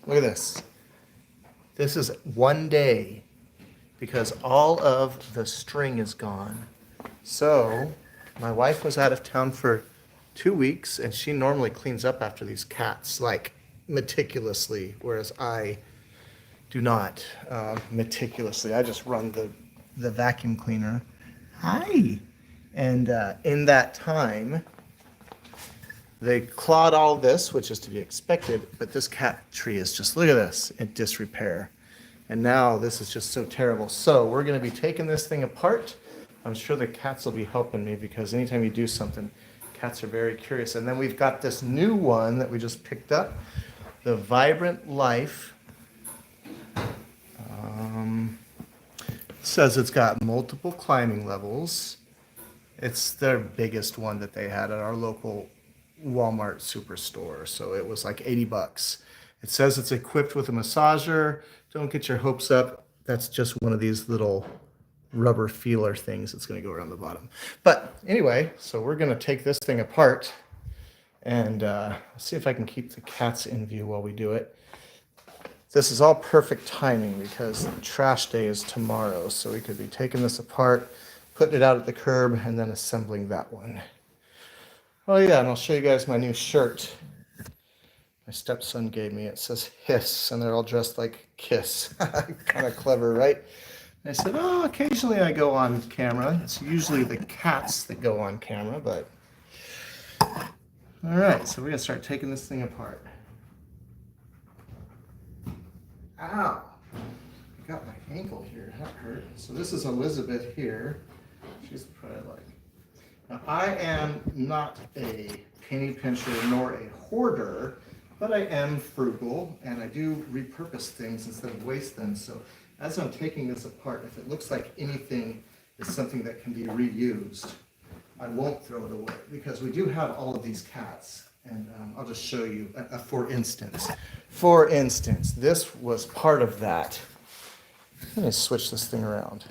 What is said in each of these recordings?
Look at this. This is one day because all of the string is gone. So my wife was out of town for 2 weeks, and she normally cleans up after these cats like meticulously, whereas I do not meticulously. I just run the vacuum cleaner. Hi. And in that time, they clawed all this, which is to be expected, but this cat tree is just, look at this, in disrepair. And now this is just so terrible. So we're going to be taking this thing apart. I'm sure the cats will be helping me because anytime you do something, cats are very curious. And then we've got this new one that we just picked up, the Vibrant Life. It says it's got multiple climbing levels. It's their biggest one that they had at our local Walmart superstore. So it was like 80 bucks. It says it's equipped with a massager. Don't get your hopes up. That's just one of these little rubber feeler things that's going to go around the bottom. But anyway, so we're going to take this thing apart and see if I can keep the cats in view while we do it. This is all perfect timing because trash day is tomorrow. So we could be taking this apart, putting it out at the curb, and then assembling that one. Oh yeah, and I'll show you guys my new shirt my stepson gave me. It says Hiss, and they're all dressed like Kiss. Kind of clever, right? And I said, oh, occasionally I go on camera. It's usually the cats that go on camera, but... All right, so we're gonna start taking this thing apart. Ow! I got my ankle here, that hurt. So this is Elizabeth here. She's probably like... Now, I am not a penny pincher nor a hoarder, but I am frugal, and I do repurpose things instead of waste them. So as I'm taking this apart, if it looks like anything is something that can be reused, I won't throw it away, because we do have all of these cats. And I'll just show you, for instance. For instance, this was part of that. Let me switch this thing around.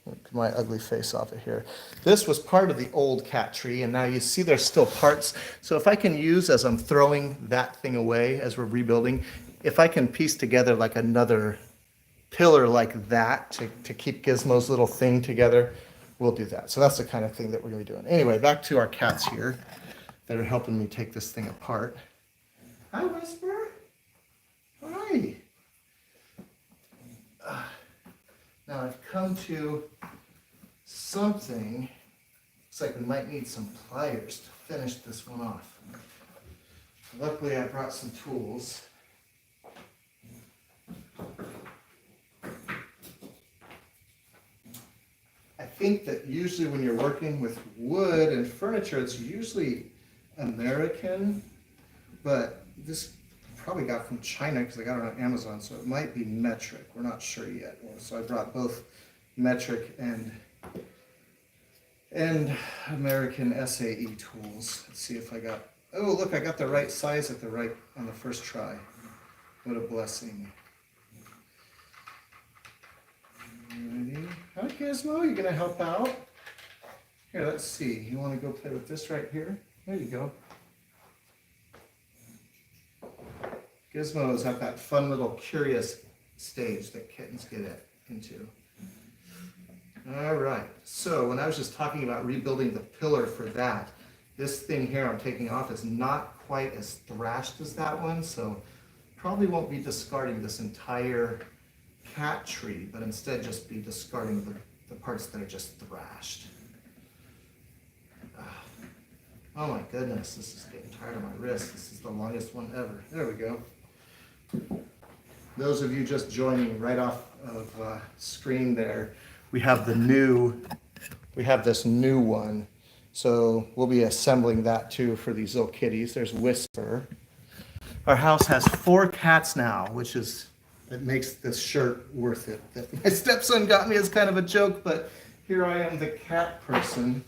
Get my ugly face off of here. This was part of the old cat tree, and now you see there's still parts. So if I can use, as I'm throwing that thing away, as we're rebuilding, if I can piece together like another pillar like that to keep Gizmo's little thing together, we'll do that. So that's the kind of thing that we're going to be doing. Anyway, back to our cats here that are helping me take this thing apart. Hi, Whisper. Hi. Now I've come to something. Looks like we might need some pliers to finish this one off. Luckily, I brought some tools. I think that usually when you're working with wood and furniture, it's usually American, but this probably got from China because I got it on Amazon, so it might be metric. We're not sure yet. So I brought both metric and American SAE tools. Let's see if I got, oh look, I got the right size on the first try. What a blessing. Ready? Hi Gizmo, you gonna help out? Here, let's see. You wanna go play with this right here? There you go. Gizmo is at that fun little curious stage that kittens get into. All right, so when I was just talking about rebuilding the pillar for that, this thing here I'm taking off is not quite as thrashed as that one, so probably won't be discarding this entire cat tree, but instead just be discarding the parts that are just thrashed. Oh my goodness, this is getting tired of my wrist. This is the longest one ever. There we go. Those of you just joining right off of screen there, we have this new one. So we'll be assembling that too for these little kitties. There's Whisper. Our house has 4 cats now, which is, it makes this shirt worth it. That my stepson got me as kind of a joke, but here I am, the cat person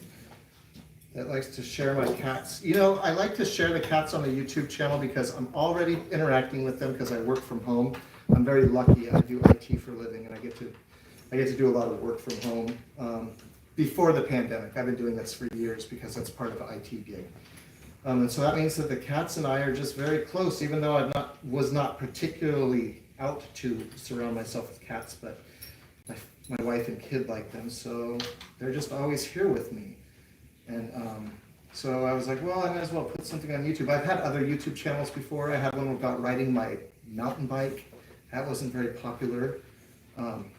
that likes to share my cats. You know, I like to share the cats on the YouTube channel because I'm already interacting with them because I work from home. I'm very lucky. I do IT for a living, and I get to do a lot of work from home. Before the pandemic, I've been doing this for years because that's part of an IT gig. And so that means that the cats and I are just very close, even though was not particularly out to surround myself with cats, but my wife and kid like them, so they're just always here with me. And so I was like, well, I might as well put something on YouTube. I've had other YouTube channels before. I had one about riding my mountain bike. That wasn't very popular.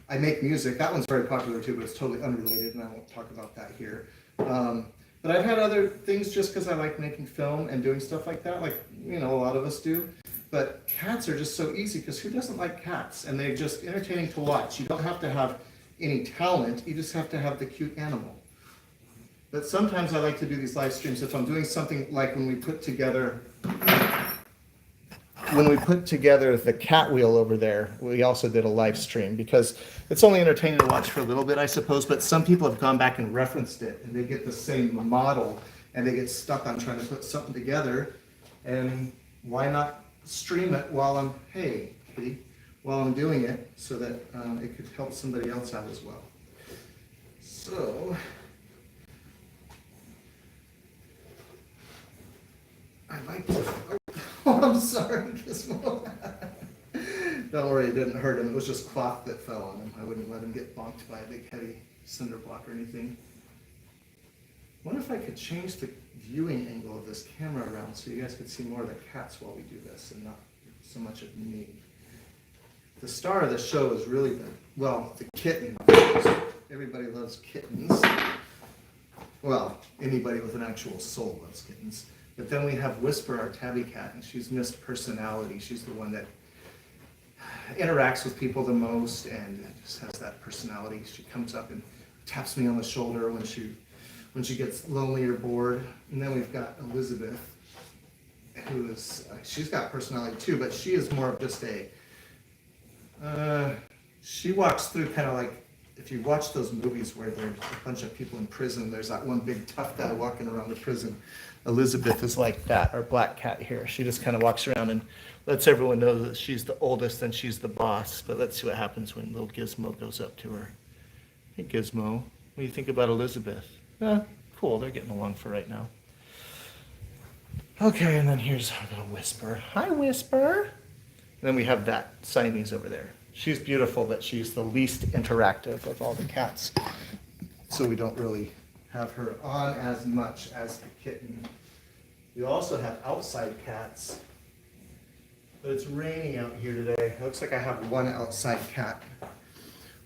I make music. That one's very popular too, but it's totally unrelated, and I won't talk about that here. But I've had other things just because I like making film and doing stuff like that, like, you know, a lot of us do. But cats are just so easy, because who doesn't like cats? And they're just entertaining to watch. You don't have to have any talent, you just have to have the cute animal. But sometimes I like to do these live streams if I'm doing something like when we put together the cat wheel over there. We also did a live stream, because it's only entertaining to watch for a little bit, I suppose, but some people have gone back and referenced it, and they get the same model, and they get stuck on trying to put something together. And why not stream it while I'm, hey, kitty, while I'm doing it, so that it could help somebody else out as well. So I like to, oh, I'm sorry, Gizmo. Don't worry, it didn't hurt him. It was just cloth that fell on him. I wouldn't let him get bonked by a big heavy cinder block or anything. I wonder if I could change the viewing angle of this camera around so you guys could see more of the cats while we do this and not so much of me. The star of the show is really the kitten. Everybody loves kittens. Well, anybody with an actual soul loves kittens. But then we have Whisper, our tabby cat, and she's Miss Personality. She's the one that interacts with people the most and just has that personality. She comes up and taps me on the shoulder when she gets lonely or bored. And then we've got Elizabeth, who is, she's got personality too, but she is more of just she walks through kind of like, if you watch those movies where there's a bunch of people in prison, there's that one big tough guy walking around the prison. Elizabeth is like that, our BlackCat here. She just kind of walks around and lets everyone know that she's the oldest and she's the boss. But let's see what happens when little Gizmo goes up to her. Hey, Gizmo, what do you think about Elizabeth? Cool, they're getting along for right now. Okay, and then here's our little Whisper. Hi, Whisper. And then we have that Siamese over there. She's beautiful, but she's the least interactive of all the cats. So we don't really have her on as much as the kitten. We also have outside cats, but it's raining out here today. It looks like I have one outside cat,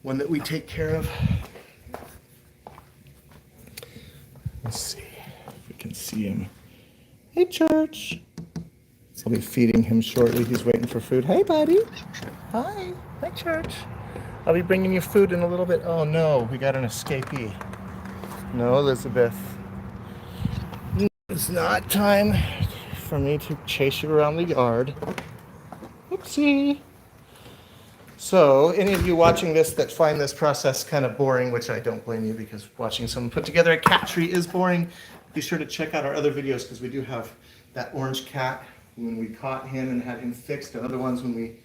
one that we take care of. Let's see if we can see him. Hey, Church. I'll be feeding him shortly. He's waiting for food. Hey, buddy. Hi. Hi, Church. I'll be bringing you food in a little bit. Oh, no, we got an escapee. No, Elizabeth. It's not time for me to chase you around the yard. Oopsie. So, any of you watching this that find this process kind of boring, which I don't blame you, because watching someone put together a cat tree is boring, be sure to check out our other videos, because we do have that orange cat when we caught him and had him fixed, and other ones when we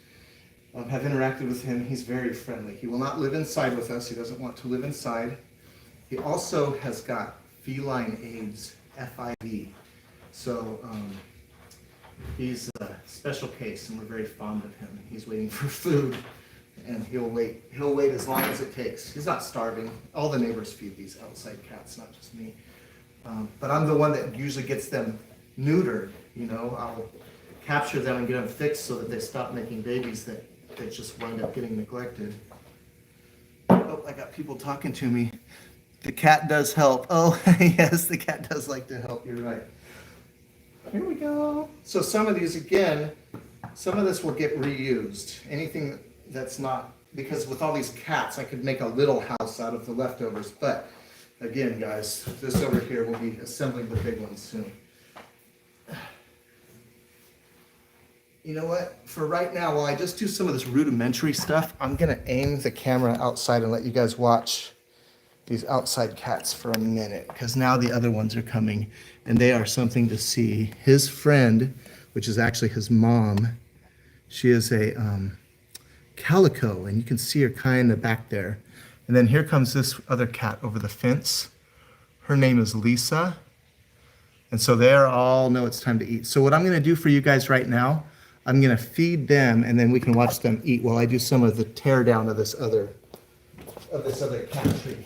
have interacted with him. He's very friendly. He will not live inside with us. He doesn't want to live inside. He also has got feline AIDS, FIV. So he's a special case, and we're very fond of him. He's waiting for food, and he'll wait as long as it takes. He's not starving. All the neighbors feed these outside cats, not just me. But I'm the one that usually gets them neutered. You know, I'll capture them and get them fixed so that they stop making babies that just wind up getting neglected. Oh, I got people talking to me. The cat does help. Oh, yes, the cat does like to help. You're right. Here we go. So some of these, again, some of this will get reused. Anything that's not, because with all these cats, I could make a little house out of the leftovers. But again, guys, this over here will be assembling the big ones soon. You know what? For right now, while I just do some of this rudimentary stuff, I'm going to aim the camera outside and let you guys watch these outside cats for a minute, because now the other ones are coming, and they are something to see. His friend, which is actually his mom, she is a calico, and you can see her kind of back there. And then here comes this other cat over the fence. Her name is Lisa. And so they all know it's time to eat. So what I'm going to do for you guys right now, I'm going to feed them, and then we can watch them eat while I do some of the tear down of this other cat tree.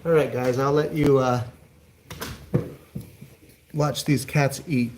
All right, guys, I'll let you watch these cats eat.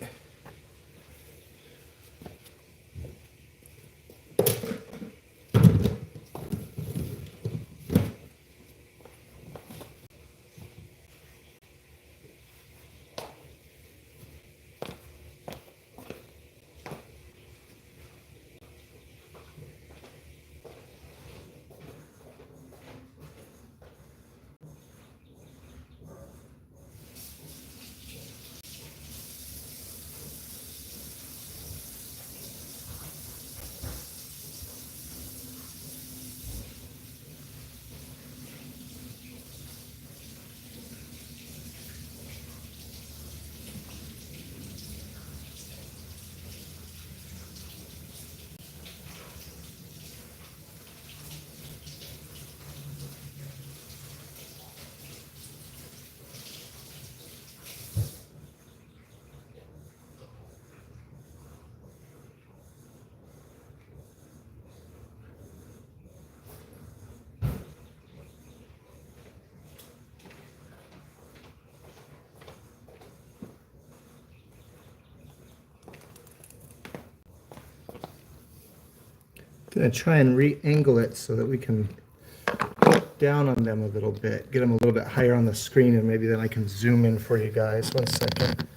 Gonna try and re-angle it so that we can look down on them a little bit, get them a little bit higher on the screen, and maybe then I can zoom in for you guys. 1 second.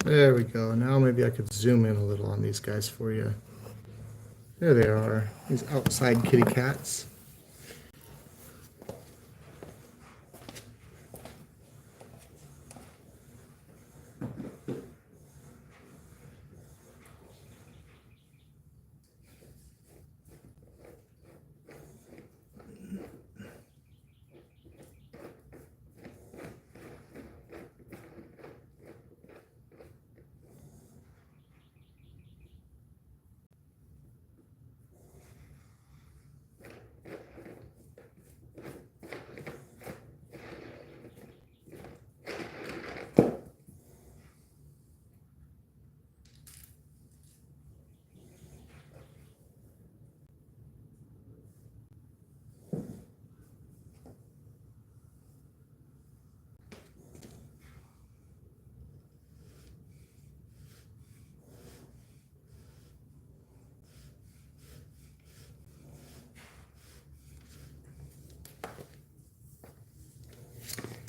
There we go. Now maybe I could zoom in a little on these guys for you. There they are, these outside kitty cats.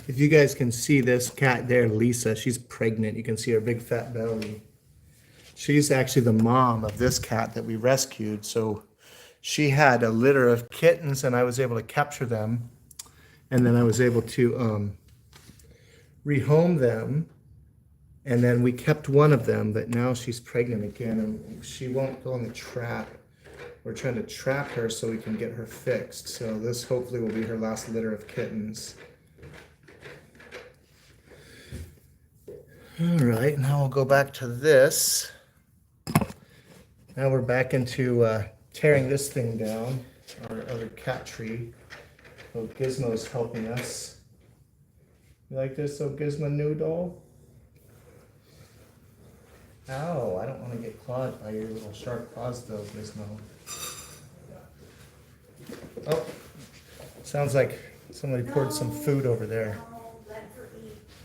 If you guys can see this cat there, Lisa, she's pregnant. You can see her big fat belly. She's actually the mom of this cat that we rescued. So she had a litter of kittens, and I was able to capture them. And then I was able to rehome them. And then we kept one of them, but now she's pregnant again, and she won't go in the trap. We're trying to trap her so we can get her fixed. So this hopefully will be her last litter of kittens. All right, now we'll go back to this. Now we're back into tearing this thing down, our other cat tree. Oh, Gizmo's helping us. You like this, oh Gizmo noodle? Ow, I don't want to get clawed by your little sharp claws though, Gizmo. Oh, sounds like somebody poured some food over there.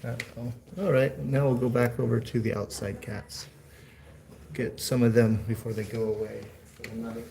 Uh-oh. All right, now we'll go back over to the outside cats. Get some of them before they go away for the night.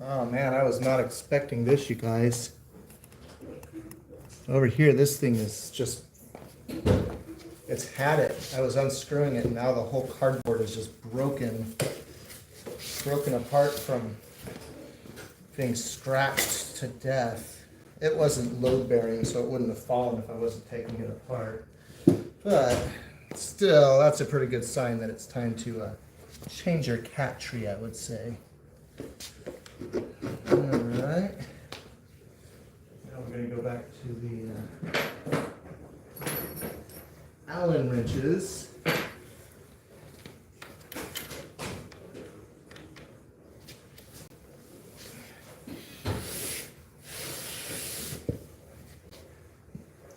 Oh man, I was not expecting this, you guys. Over here, this thing is just, it's had it. I was unscrewing it and now the whole cardboard is just broken apart from being scratched to death. It wasn't load bearing, so it wouldn't have fallen if I wasn't taking it apart. But still, that's a pretty good sign that it's time to change your cat tree, I would say. All right. Now we're going to go back to the Allen wrenches.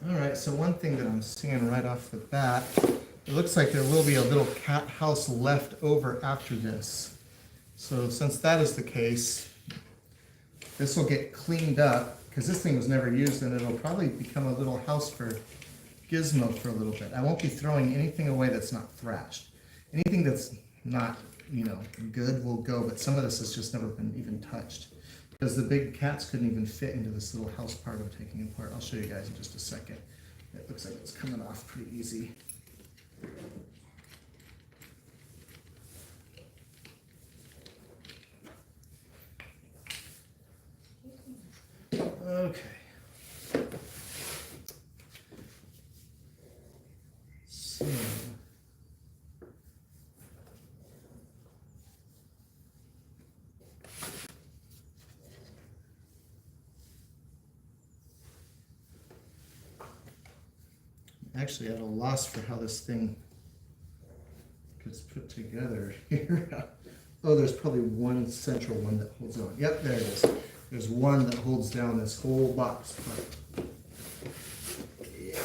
All right, so one thing that I'm seeing right off the bat, it looks like there will be a little cat house left over after this. So since that is the case, this will get cleaned up because this thing was never used and it'll probably become a little house for Gizmo for a little bit. I won't be throwing anything away that's not thrashed. Anything that's not, good will go, but some of this has just never been even touched because the big cats couldn't even fit into this little house part of taking apart. I'll show you guys in just a second. It looks like it's coming off pretty easy. Okay. So. Actually, at a loss for how this thing gets put together here. Oh, there's probably one central one that holds on. Yep, there it is. There's one that holds down this whole box. Yeah.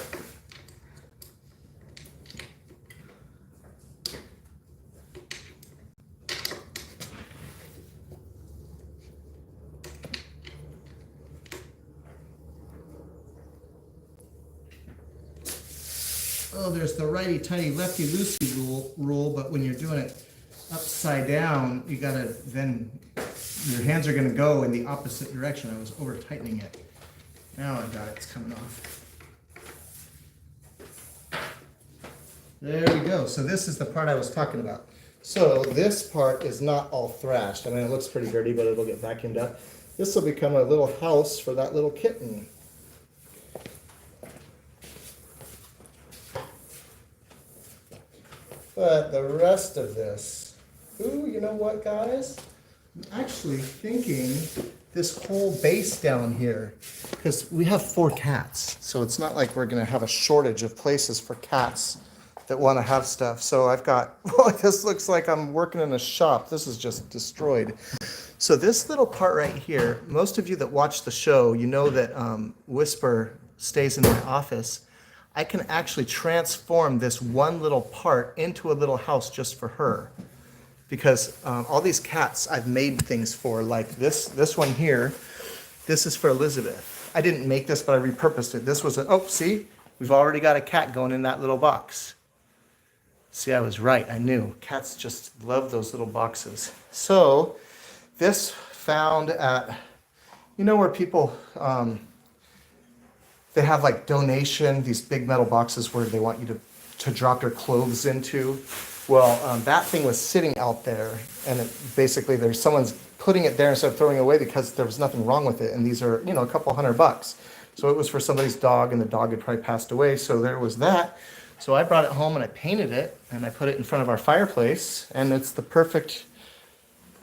Oh, there's the righty-tighty, lefty-loosey rule, but when you're doing it upside down, you gotta then, your hands are gonna go in the opposite direction. I was over-tightening it. Now I got it, it's coming off. There we go. So this is the part I was talking about. So this part is not all thrashed. I mean, it looks pretty dirty, but it'll get vacuumed up. This will become a little house for that little kitten. But the rest of this, ooh, you know what, guys? I'm actually thinking this whole base down here, because we have 4 cats, so it's not like we're going to have a shortage of places for cats that want to have stuff. So I've got, well, this looks like I'm working in a shop. This is just destroyed. So this little part right here, most of you that watch the show, you know that Whisper stays in my office. I can actually transform this one little part into a little house just for her. Because all these cats I've made things for, like this one here, this is for Elizabeth. I didn't make this, but I repurposed it. This was oh, see? We've already got a cat going in that little box. See, I was right, I knew. Cats just love those little boxes. So, this found at, where people, they have like donation, these big metal boxes where they want you to to drop your clothes into. Well, that thing was sitting out there, and basically there's someone's putting it there instead of throwing it away because there was nothing wrong with it. And these are, a couple $100. So it was for somebody's dog, and the dog had probably passed away. So there was that. So I brought it home and I painted it, and I put it in front of our fireplace, and it's the perfect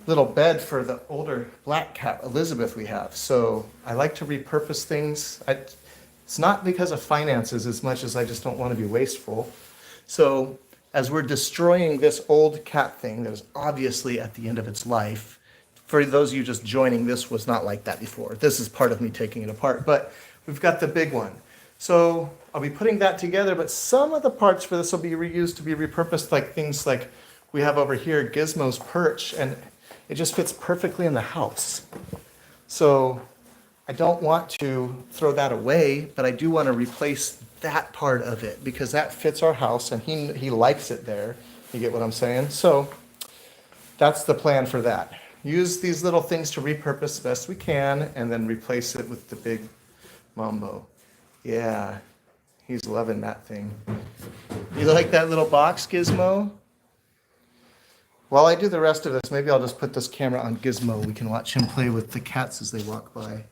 little bed for the older black cat Elizabeth we have. So I like to repurpose things. It's not because of finances as much as I just don't want to be wasteful. So as we're destroying this old cat thing that was obviously at the end of its life, for those of you just joining, this was not like that before. This is part of me taking it apart, but we've got the big one. So I'll be putting that together, but some of the parts for this will be reused to be repurposed, like things like we have over here, Gizmo's perch, and it just fits perfectly in the house. So I don't want to throw that away, but I do want to replace that part of it because that fits our house and he likes it there. You get what I'm saying? So that's the plan for that. Use these little things to repurpose as best we can and then replace it with the big Mambo. Yeah, he's loving that thing. You like that little box, Gizmo? While I do the rest of this, maybe I'll just put this camera on Gizmo. We can watch him play with the cats as they walk by.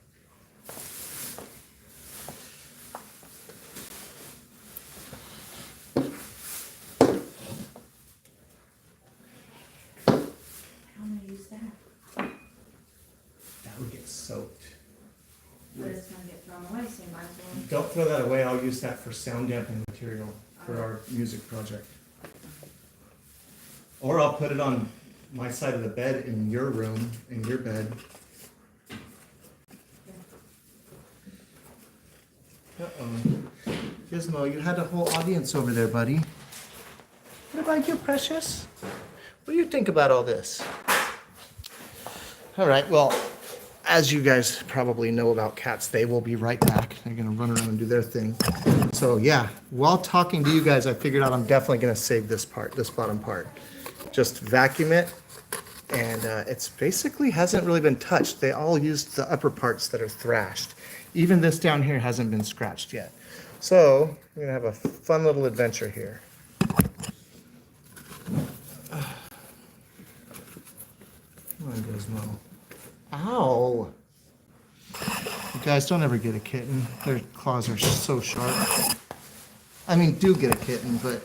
I'm gonna use that. That would get soaked. But it's gonna get thrown away, so you might as well. Don't throw that away. I'll use that for sound dampening material for our music project. Or I'll put it on my side of the bed in your room, in your bed. Uh-oh. Gizmo, you had a whole audience over there, buddy. What about you, precious? What do you think about all this? All right, well, as you guys probably know about cats, they will be right back. They're gonna run around and do their thing. So yeah, while talking to you guys, I figured out I'm definitely gonna save this part, this bottom part. Just vacuum it, and it's basically hasn't really been touched. They all used the upper parts that are thrashed. Even this down here hasn't been scratched yet. So we're gonna have a fun little adventure here. Come on, Gizmo. Ow! You guys don't ever get a kitten. Their claws are so sharp. I mean, do get a kitten, but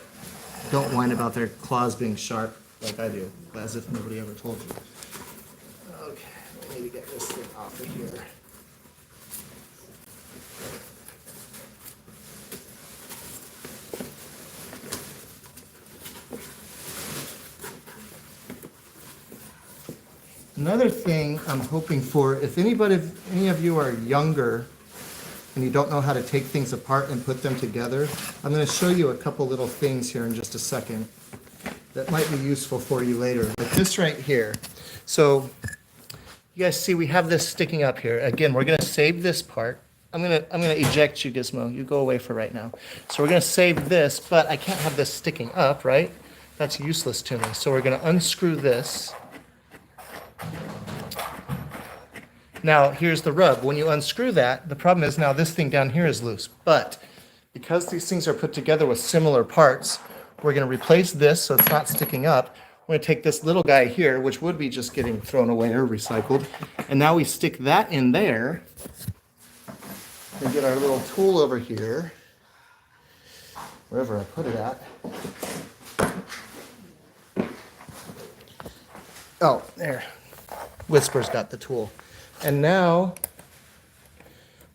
don't whine about their claws being sharp like I do, as if nobody ever told you. Okay, I need to get this thing off of here. Another thing I'm hoping for, if any of you are younger and you don't know how to take things apart and put them together, I'm going to show you a couple little things here in just a second that might be useful for you later. But this right here, so you guys see we have this sticking up here. Again, we're going to save this part. I'm gonna eject you, Gizmo. You go away for right now. So we're going to save this, but I can't have this sticking up, right? That's useless to me. So we're going to unscrew this. Now, here's the rub. When you unscrew that, the problem is now this thing down here is loose. But because these things are put together with similar parts, we're going to replace this so it's not sticking up. We're going to take this little guy here, which would be just getting thrown away or recycled. And now we stick that in there. And get our little tool over here, wherever I put it at. Oh, there. Whisper's got the tool. And now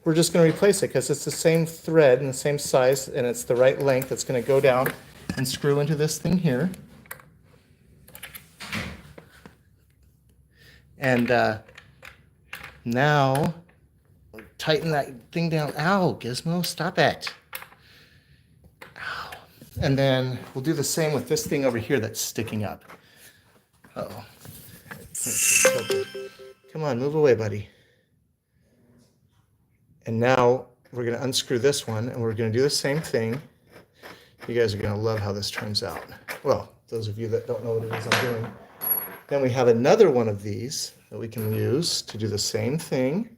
we're just going to replace it because it's the same thread and the same size and it's the right length. It's going to go down and screw into this thing here. And now tighten that thing down. Ow, Gizmo, stop it. Ow. And then we'll do the same with this thing over here that's sticking up. Uh-oh. Come on, move away, buddy. And now we're going to unscrew this one, and we're going to do the same thing. You guys are going to love how this turns out. Well, those of you that don't know what it is I'm doing. Then we have another one of these that we can use to do the same thing.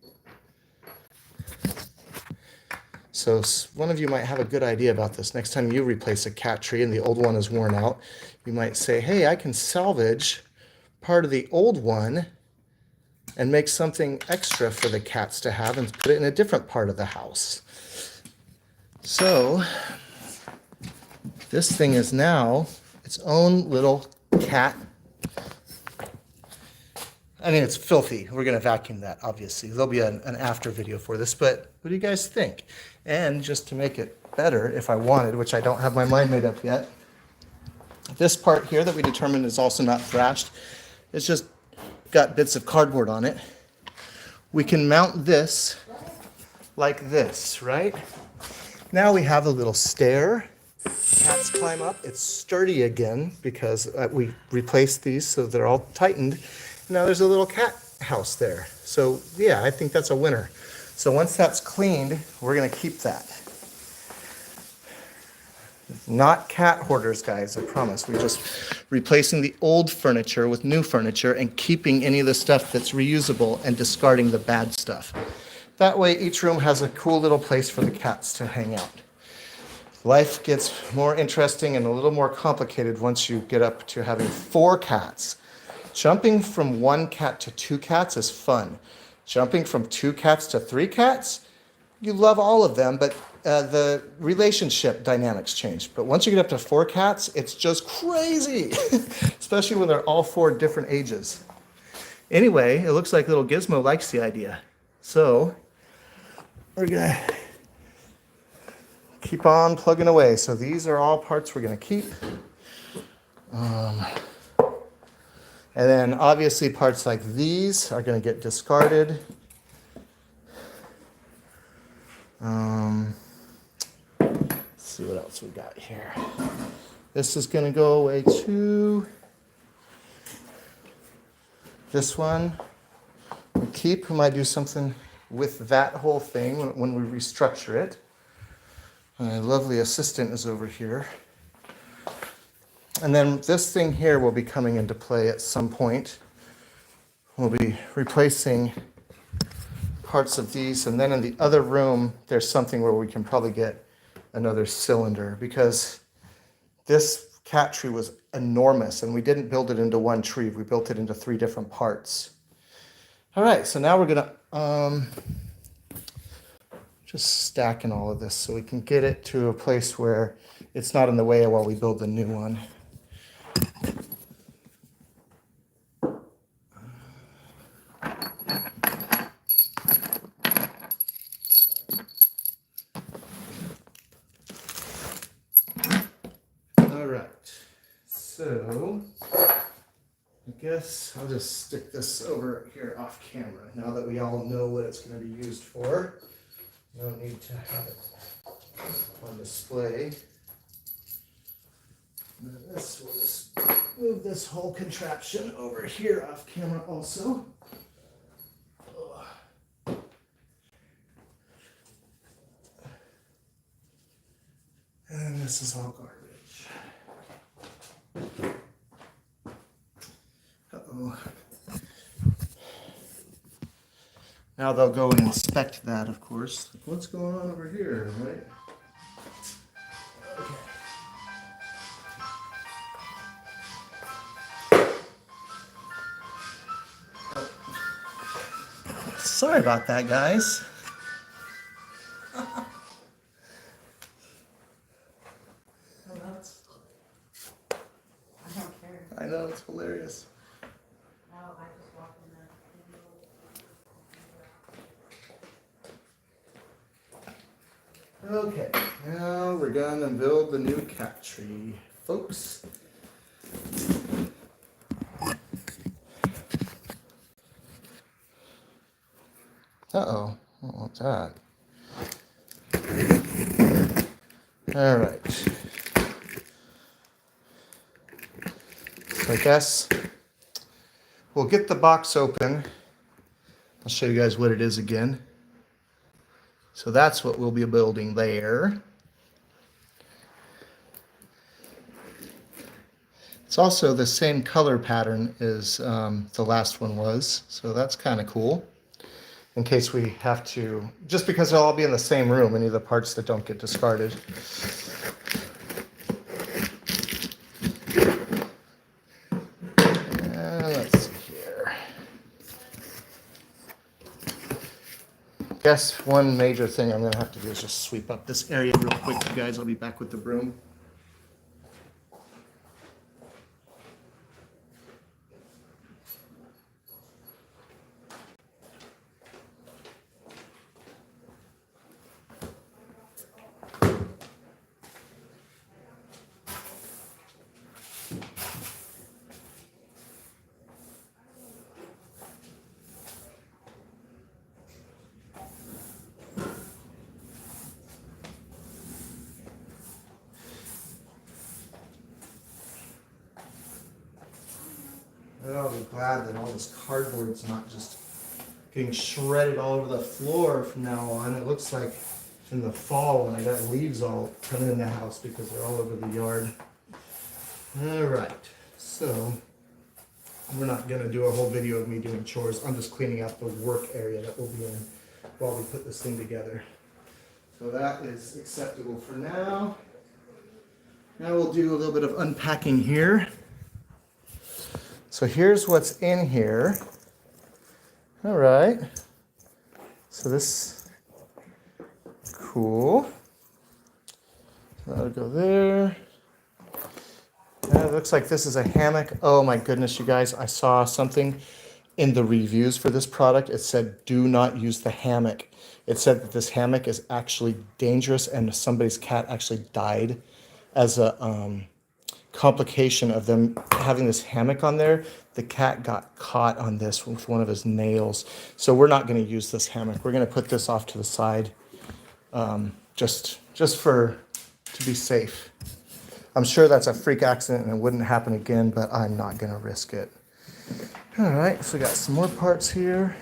So one of you might have a good idea about this. Next time you replace a cat tree and the old one is worn out, you might say, hey, I can salvage part of the old one and make something extra for the cats to have and put it in a different part of the house. So this thing is now its own little cat. I mean, it's filthy. We're going to vacuum that, obviously. There'll be an after video for this, but what do you guys think? And just to make it better, if I wanted, which I don't have my mind made up yet, this part here that we determined is also not thrashed, it's just got bits of cardboard on it. We can mount this like this, right? Now we have a little stair. Cats climb up. It's sturdy again because we replaced these so they're all tightened. Now there's a little cat house there. So yeah, I think that's a winner. So once that's cleaned, we're gonna keep that. Not cat hoarders, guys, I promise. We're just replacing the old furniture with new furniture and keeping any of the stuff that's reusable and discarding the bad stuff. That way each room has a cool little place for the cats to hang out. Life gets more interesting and a little more complicated once you get up to having 4 cats. Jumping from 1 cat to 2 cats is fun. Jumping from 2 cats to 3 cats, you love all of them, but the relationship dynamics change. But once you get up to 4 cats, it's just crazy, especially when they're all 4 different ages. Anyway, it looks like little Gizmo likes the idea. So we're gonna keep on plugging away. So these are all parts we're gonna keep. And then obviously parts like these are going to get discarded. Let's see what else we got here. This is going to go away too. This one we keep. We might do something with that whole thing when we restructure it. My lovely assistant is over here. And then this thing here will be coming into play at some point. We'll be replacing parts of these. And then in the other room, there's something where we can probably get another cylinder because this cat tree was enormous and we didn't build it into one tree. We built it into 3 different parts. All right, so now we're gonna just stacking all of this so we can get it to a place where it's not in the way while we build the new one. So, I guess I'll just stick this over here off camera now that we all know what it's going to be used for. No need to have it on display. And then this, we'll just move this whole contraption over here off camera also. And this is all garbage. Uh-oh. Now they'll go and inspect that, of course. What's going on over here, right? Okay. Sorry about that, guys. I know, it's hilarious. Okay, now we're gonna build the new cat tree, folks. Uh-oh, I don't want that. All right. So I guess we'll get the box open. I'll show you guys what it is again. So that's what we'll be building there. It's also the same color pattern as the last one was, so that's kind of cool. in case we have to, just because they'll all be in the same room, any of the parts that don't get discarded. Let's see here. Guess one major thing I'm going to have to do is just sweep up this area real quick, you guys. I'll be back with the broom. I'll be glad that all this cardboard's not just getting shredded all over the floor from now on. It looks like in the fall when I got leaves all coming in the house because they're all over the yard. All right, so we're not gonna do a whole video of me doing chores. I'm just cleaning out the work area that we'll be in while we put this thing together. So that is acceptable for now. Now we'll do a little bit of unpacking here. So here's what's in here. All right. So this, cool. That'll go there. It looks like this is a hammock. Oh my goodness, you guys, I saw something in the reviews for this product. It said, do not use the hammock. It said that this hammock is actually dangerous and somebody's cat actually died as a complication of them having this hammock on there. The cat got caught on this with one of his nails. So we're not going to use this hammock. We're going to put this off to the side just to be safe. I'm sure that's a freak accident and it wouldn't happen again, but I'm not going to risk it. All right, so we got some more parts here.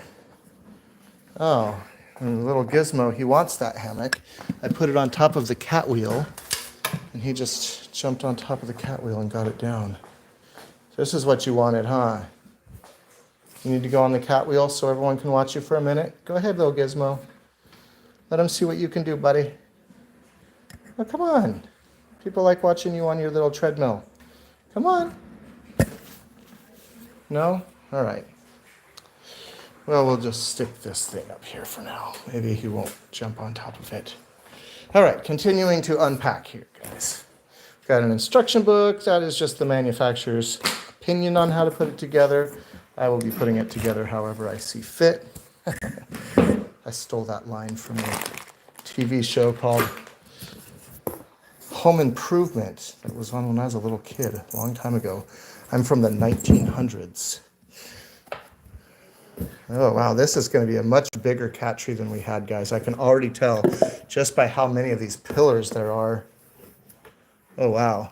Oh, and little Gizmo, he wants that hammock. I put it on top of the cat wheel, and he just jumped on top of the cat wheel and got it down. So this is what you wanted, huh? You need to go on the cat wheel so everyone can watch you for a minute? Go ahead, little Gizmo. Let them see what you can do, buddy. Oh, come on. People like watching you on your little treadmill. Come on. No? All right. Well, we'll just stick this thing up here for now. Maybe he won't jump on top of it. All right, continuing to unpack here, guys. Got an instruction book. That is just the manufacturer's opinion on how to put it together. I will be putting it together however I see fit. I stole that line from a TV show called Home Improvement that was on when I was a little kid, a long time ago. I'm from the 1900s. Oh, wow, this is going to be a much bigger cat tree than we had, guys. I can already tell just by how many of these pillars there are. Oh, wow.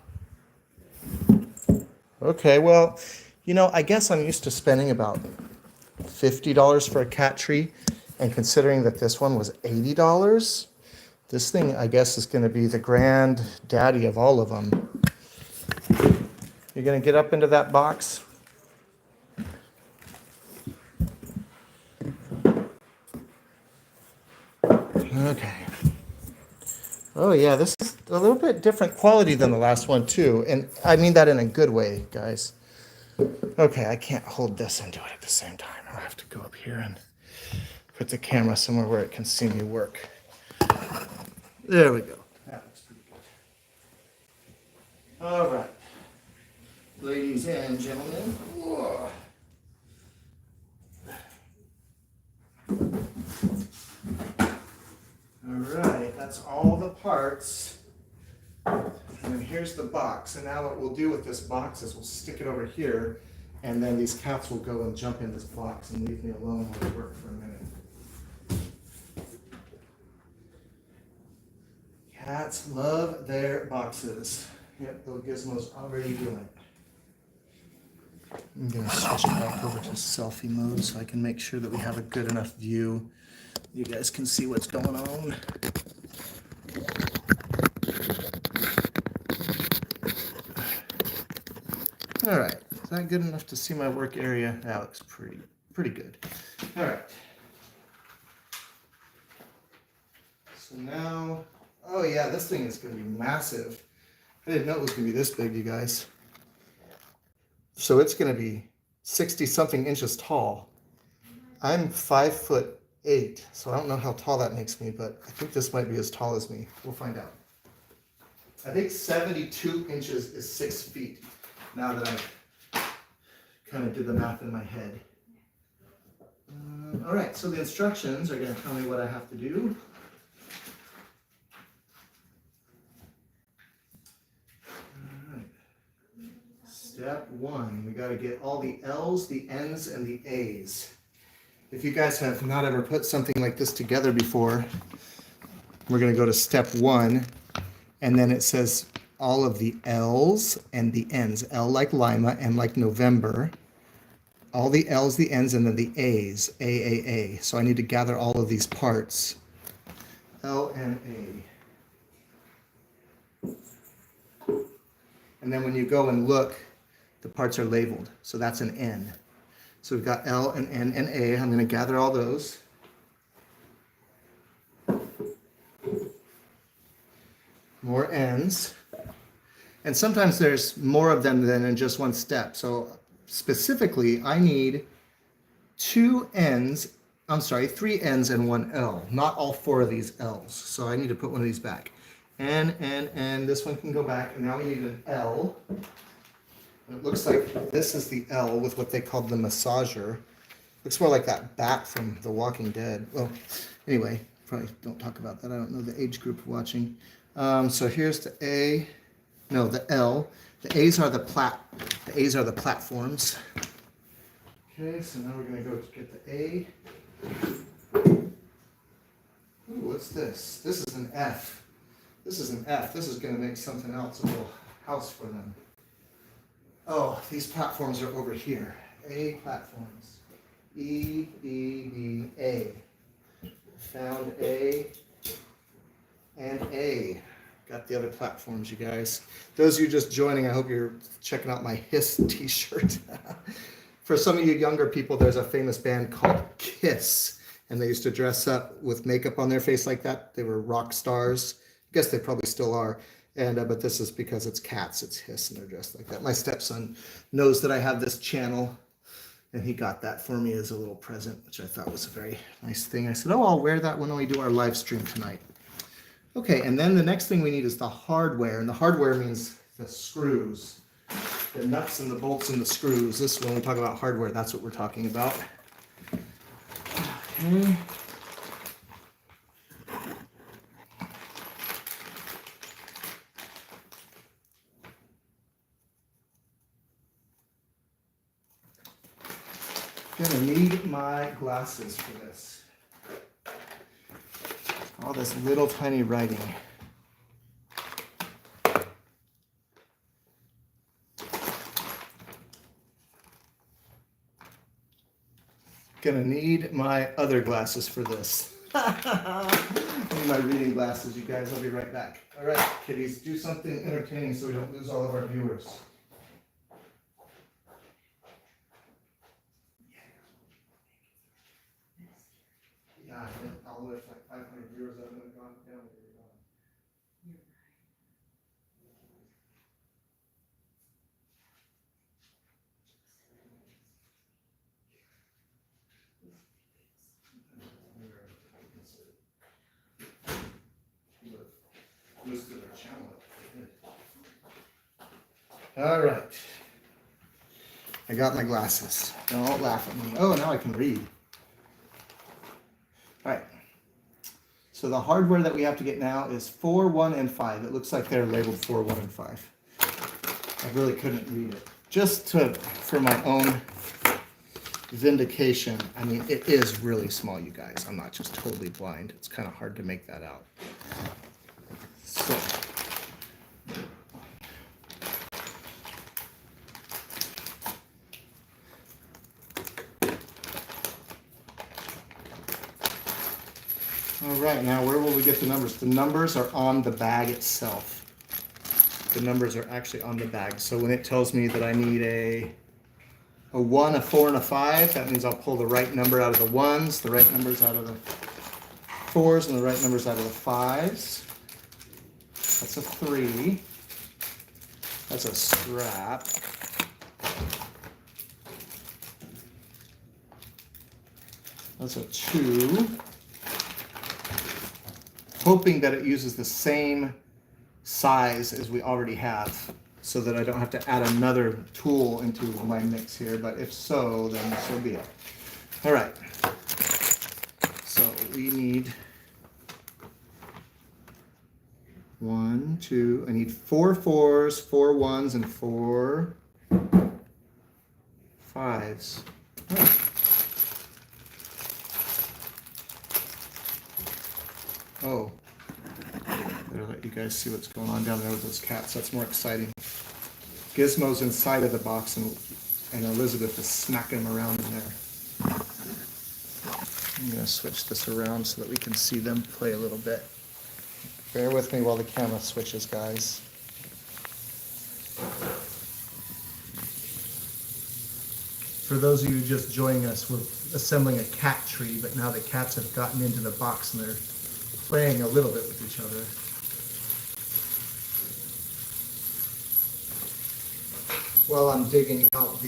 Okay, well, you know, I guess I'm used to spending about $50 for a cat tree, and considering that this one was $80, this thing, I guess, is going to be the granddaddy of all of them. You're going to get up into that box? Okay. Oh yeah, this is a little bit different quality than the last one too. And I mean that in a good way, guys. Okay, I can't hold this and do it at the same time. I'll have to go up here and put the camera somewhere where it can see me work. There we go. That looks pretty good. All right. Ladies and gentlemen. Whoa. All right, that's all the parts. And then here's the box. And now what we'll do with this box is we'll stick it over here, and then these cats will go and jump in this box and leave me alone while I work for a minute. Cats love their boxes. Yep, little Gizmo's already doing it. I'm gonna switch it back over to selfie mode so I can make sure that we have a good enough view. You guys can see what's going on. All right, is that good enough to see my work area? That looks pretty good. All right. now, oh yeah, this thing is going to be massive. I didn't know it was going to be this big, you guys. So it's going to be 60 something inches tall. I'm 5'8", so I don't know how tall that makes me, but I think this might be as tall as me. We'll find out. I think 72 inches is 6 feet, now that I kind of did the math in my head. All right, so the instructions are going to tell me what I have to do. All right. Step 1, we got to get all the L's, the N's, and the A's. If you guys have not ever put something like this together before, we're going to go to step 1, and then it says all of the L's and the N's. L like Lima, N like November. All the L's, the N's, and then the A's, A. So I need to gather all of these parts. L and A. And then when you go and look, the parts are labeled. So that's an N. So we've got L and N and A. I'm going to gather all those. More N's. And sometimes there's more of them than in just one step. So specifically, I need 3 N's and 1 L, not all 4 of these L's. So I need to put one of these back. N, this one can go back, and now we need an L. It looks like this is the L with what they call the massager. Looks more like that bat from The Walking Dead. Well, anyway, probably don't talk about that. I don't know the age group watching. So here's the A, no, the L. The A's are the platforms. Okay, so now we're going to go get the A. Ooh, what's this? This is an F. This is an F. This is going to make something else, a little house for them. Oh, these platforms are over here. A platforms. E, B, B, A. Found A and A. Got the other platforms, you guys. Those of you just joining, I hope you're checking out my Hiss t-shirt. For some of you younger people, there's a famous band called Kiss, and they used to dress up with makeup on their face like that. They were rock stars. I guess they probably still are. And but this is because it's cats, it's Hiss, and they're dressed like that. My stepson knows that I have this channel, and he got that for me as a little present, which I thought was a very nice thing. I said, oh, I'll wear that when we do our live stream tonight. Okay, and then the next thing we need is the hardware, and the hardware means the screws, the nuts and the bolts and the screws. This, when we talk about hardware, that's what we're talking about. Okay. Gonna need my glasses for this. All this little tiny writing. Gonna need my other glasses for this. Need my reading glasses, you guys. I'll be right back. All right, kitties, do something entertaining so we don't lose all of our viewers. Yeah, I'll lift like 500 viewers that would have gone down where you're going. Boosted our channel up. All right. I got my glasses. Don't laugh at me. Oh, now I can read. All right. So the hardware that we have to get now is 4, 1, and 5. It looks like they're labeled 4, 1, and 5. I really couldn't read it. Just for my own vindication, I mean, it is really small, you guys. I'm not just totally blind. It's kind of hard to make that out. So. All right, now where will we get the numbers? The numbers are on the bag itself. The numbers are actually on the bag. So when it tells me that I need a 1, a 4, and a 5, that means I'll pull the right number out of the ones, the right numbers out of the 4s and the right numbers out of the 5s. That's a 3. That's a strap. That's a 2. Hoping that it uses the same size as we already have so that I don't have to add another tool into my mix here, but if so, then so be it. All right, so we need 1, 2, I need 4 4s, 4 1s, and 4 5s. Oh, better let you guys see what's going on down there with those cats. That's more exciting. Gizmo's inside of the box and Elizabeth is smacking them around in there. I'm going to switch this around so that we can see them play a little bit. Bear with me while the camera switches, guys. For those of you just joining us, we're assembling a cat tree, but now the cats have gotten into the box and they're playing a little bit with each other. While I'm digging out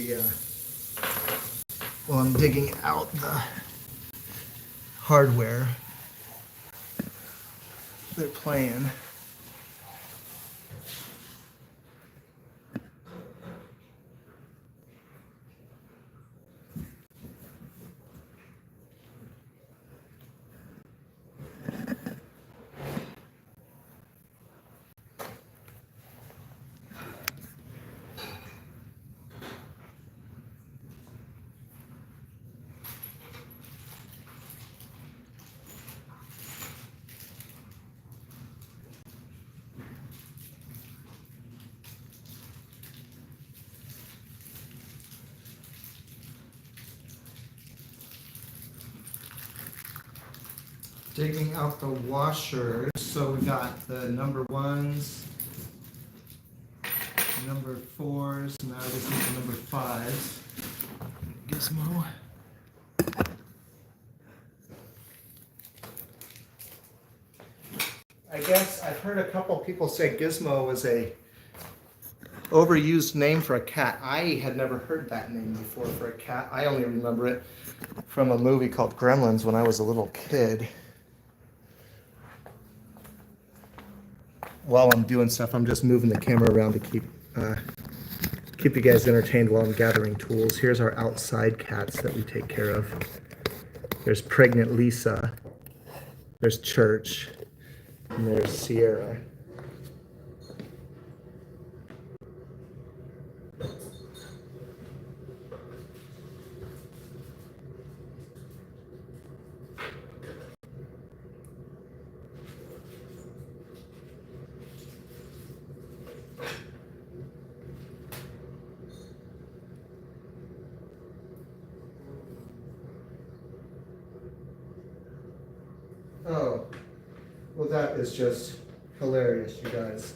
the hardware, they're playing. Digging out the washers. So we got the number 1s, number 4s, now I just need the number 5s. Gizmo. I guess I've heard a couple people say Gizmo was a overused name for a cat. I had never heard that name before for a cat. I only remember it from a movie called Gremlins when I was a little kid. While I'm doing stuff, I'm just moving the camera around to keep you guys entertained while I'm gathering tools. Here's our outside cats that we take care of. There's pregnant Lisa, there's Church, and there's Sierra. Oh, well, that is just hilarious, you guys.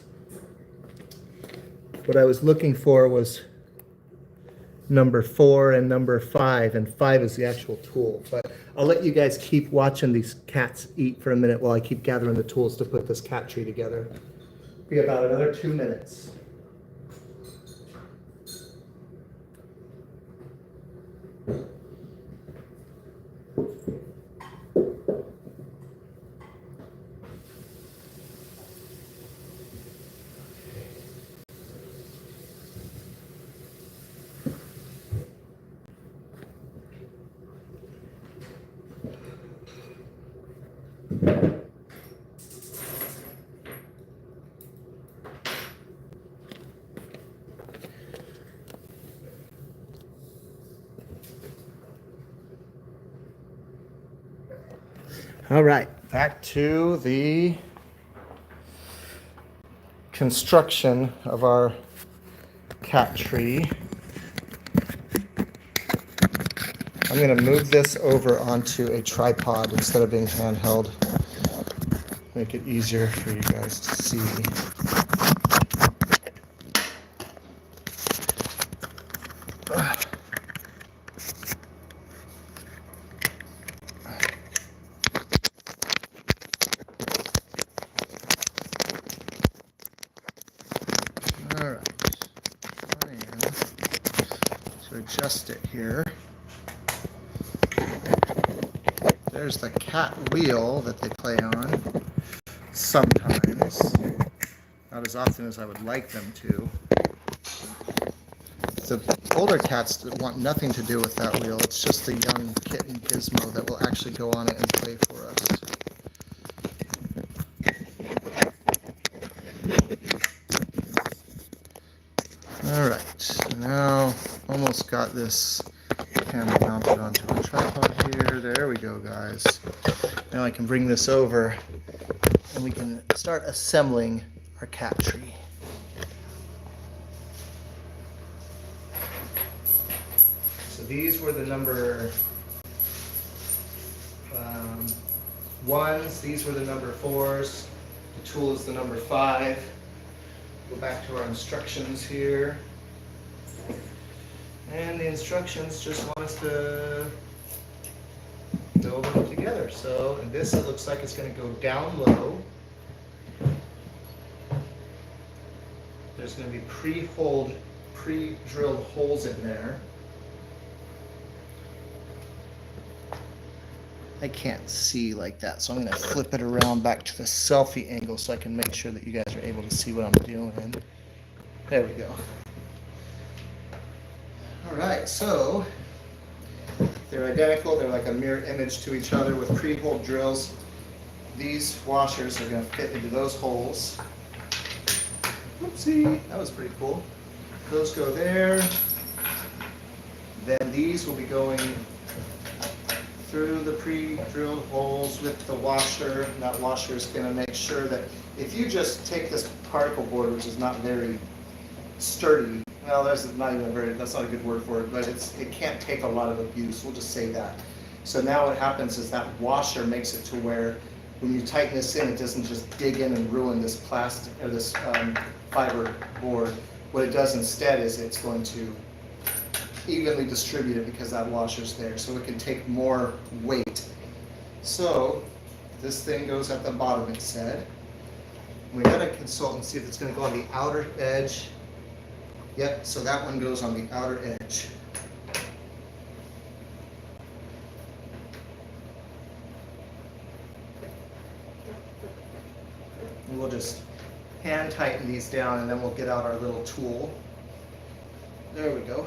What I was looking for was number 4 and number 5, and 5 is the actual tool. But I'll let you guys keep watching these cats eat for a minute while I keep gathering the tools to put this cat tree together. Be about another 2 minutes. All right, back to the construction of our cat tree. I'm going to move this over onto a tripod instead of being handheld. Make it easier for you guys to see. to adjust it here. There's the cat wheel that they play on sometimes. Not as often as I would like them to. The older cats want nothing to do with that wheel. It's just the young kitten Gizmo that will actually go on it and play for us. All right, so now almost got this camera mounted onto a tripod here. There we go, guys. Now I can bring this over and we can start assembling our cat tree. So these were the number ones, these were the number 4s, the tool is the number 5. Go back to our instructions here. And the instructions just want us to build them together. So, and this, it looks like it's going to go down low. There's going to be pre-drilled holes in there. I can't see like that, so I'm going to flip it around back to the selfie angle so I can make sure that you guys are able to see what I'm doing. There we go. Alright, so they're identical, they're like a mirror image to each other with pre-hole drills. These washers are going to fit into those holes. Oopsie, that was pretty cool. Those go there. Then these will be going through the pre-drilled holes with the washer. And that washer is going to make sure that if you just take this particle board, which is not very sturdy, well, that's not a good word for it, but it can't take a lot of abuse. We'll just say that. So now what happens is that washer makes it to where when you tighten this in, it doesn't just dig in and ruin this plastic or this fiber board. What it does instead is it's going to evenly distribute it because that washer's there, so it can take more weight. So this thing goes at the bottom, it said. We got to consult and see if it's going to go on the outer edge. Yep, so that one goes on the outer edge. And we'll just hand tighten these down and then we'll get out our little tool. There we go.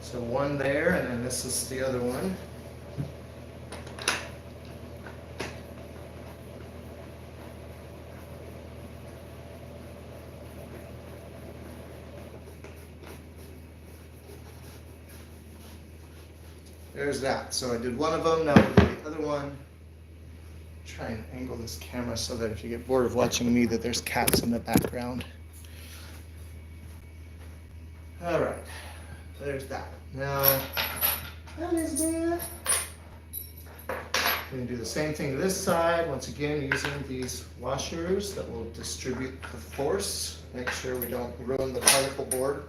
So one there, and then this is the other one. There's that. So I did one of them, now we'll do the other one. Try and angle this camera so that if you get bored of watching me, that there's cats in the background. All right. There's that. Now, Elizabeth. We're going to do the same thing to this side. Once again, using these washers that will distribute the force. Make sure we don't ruin the particle board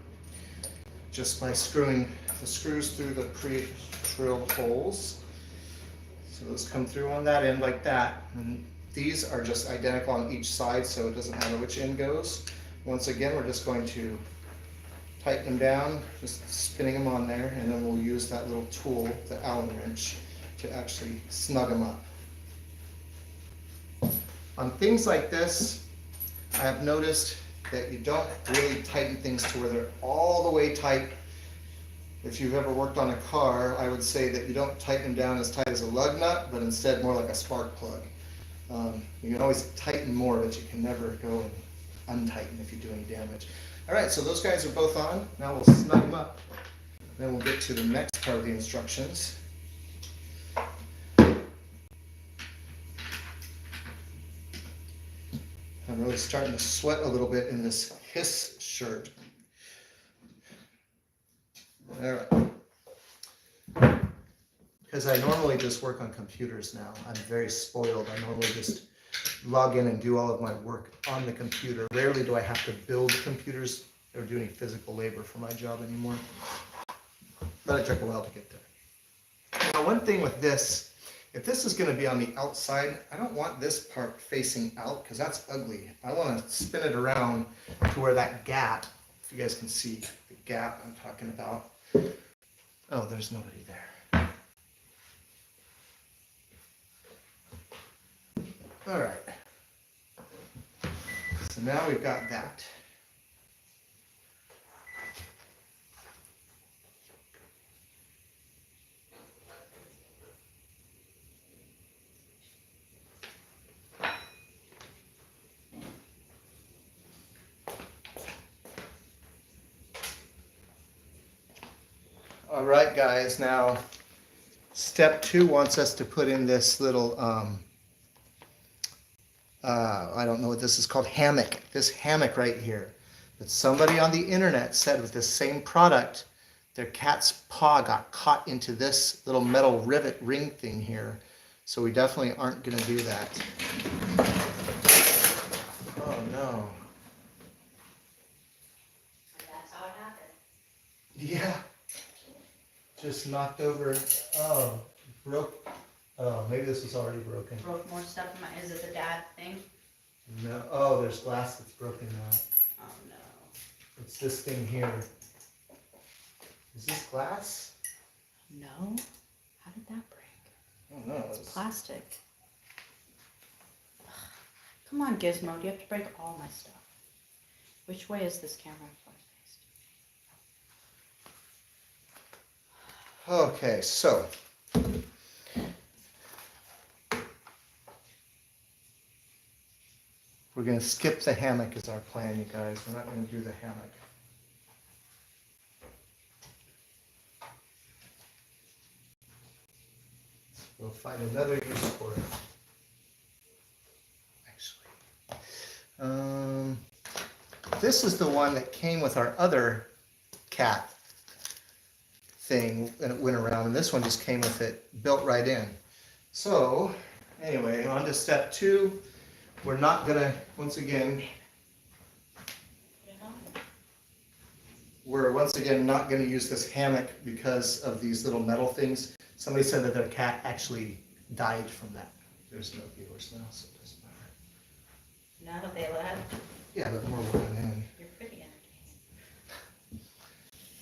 just by screwing the screws through the pre-drilled holes. So those come through on that end like that. And these are just identical on each side, so it doesn't matter which end goes. Once again, we're just going to tighten them down, just spinning them on there, and then we'll use that little tool, the Allen wrench, to actually snug them up. On things like this, I have noticed that you don't really tighten things to where they're all the way tight. If you've ever worked on a car, I would say that you don't tighten them down as tight as a lug nut, but instead more like a spark plug. You can always tighten more, but you can never go and untighten if you do any damage. All right, so those guys are both on. Now we'll snug them up. Then we'll get to the next part of the instructions. I'm really starting to sweat a little bit in this Hiss shirt. All right. Because I normally just work on computers now. I'm very spoiled. I normally just log in and do all of my work on the computer. Rarely do I have to build computers or do any physical labor for my job anymore. But it took a while to get there. Now, one thing with this, if this is going to be on the outside, I don't want this part facing out because that's ugly. I want to spin it around to where that gap, if you guys can see the gap I'm talking about, Oh, there's nobody there. All right. So now we've got that. All right, guys, now step 2 wants us to put in this little, I don't know what this is called, hammock. This hammock right here. That somebody on the internet said with this same product, their cat's paw got caught into this little metal rivet ring thing here. So we definitely aren't going to do that. Oh no. That's how it happened. Yeah. Just knocked over. Oh, broke. Oh, maybe this was already broken. Broke more stuff in my, is it the dad thing? No. Oh, there's glass that's broken now. Oh no. It's this thing here. Is this glass? No? How did that break? I don't know. It's plastic. Ugh. Come on, Gizmo, do you have to break all my stuff? Which way is this camera faced? Okay, so. We're going to skip the hammock is our plan, you guys. We're not going to do the hammock. We'll find another use for it. Actually. This is the one that came with our other cat thing, and it went around, and this one just came with it built right in. So, anyway, on to step 2. We're not gonna, once again, not gonna use this hammock because of these little metal things. Somebody said that their cat actually died from that. There's no viewers now, so it doesn't matter. Now that they left, Yeah, but more working in. you're pretty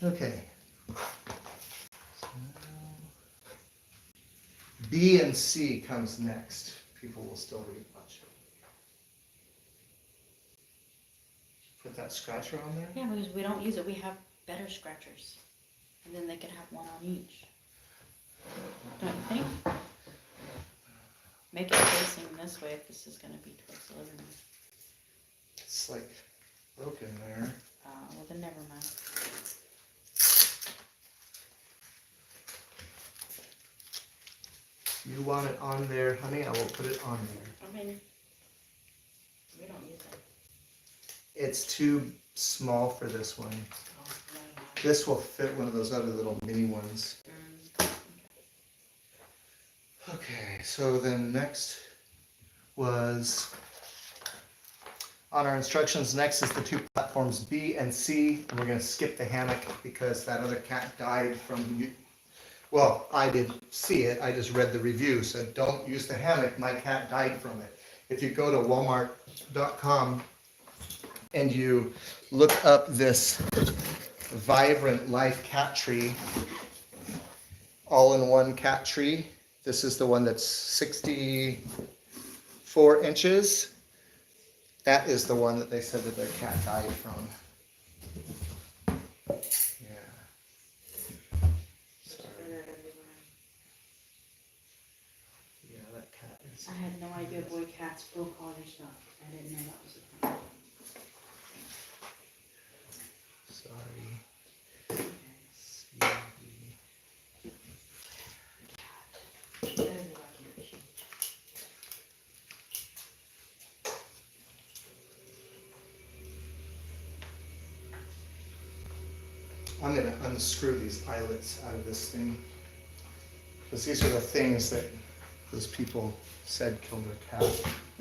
entertaining. Okay. So B and C comes next. People will still read much. Put that scratcher on there? Yeah, because we don't use it, we have better scratchers. And then they can have one on each. Don't you think? Make it facing this way if this is gonna be towards the living room. It's like broken there. Well then never mind. You want it on there, honey? I will put it on there. I mean, we don't use it. It's too small for this one. Oh, no, no. This will fit one of those other little mini ones. Okay, so then next was, on our instructions, next is the 2 platforms B and C. And we're going to skip the hammock because that other cat died from, well, I didn't see it, I just read the review. Said don't use the hammock, my cat died from it. If you go to walmart.com and you look up this Vibrant Life cat tree, all-in-one cat tree, this is the one that's 64 inches. That is the one that they said that their cat died from. Yeah. Sorry. Yeah, that cat is. I had no idea boy cats broke all their stuff. I didn't know that was a thing. Sorry. I'm going to unscrew these eyelets out of this thing. Because these are the things that those people said killed their cat. I'm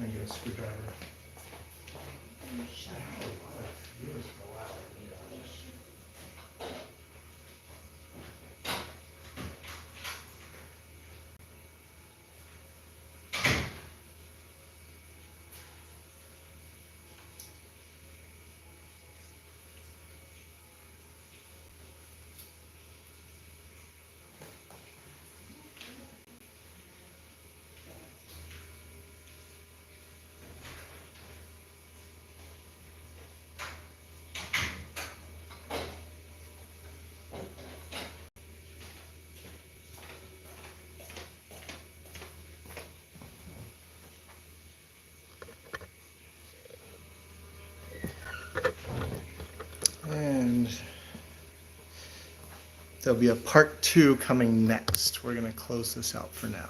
going to get a screwdriver. there'll be a part 2 coming next. We're going to close this out for now.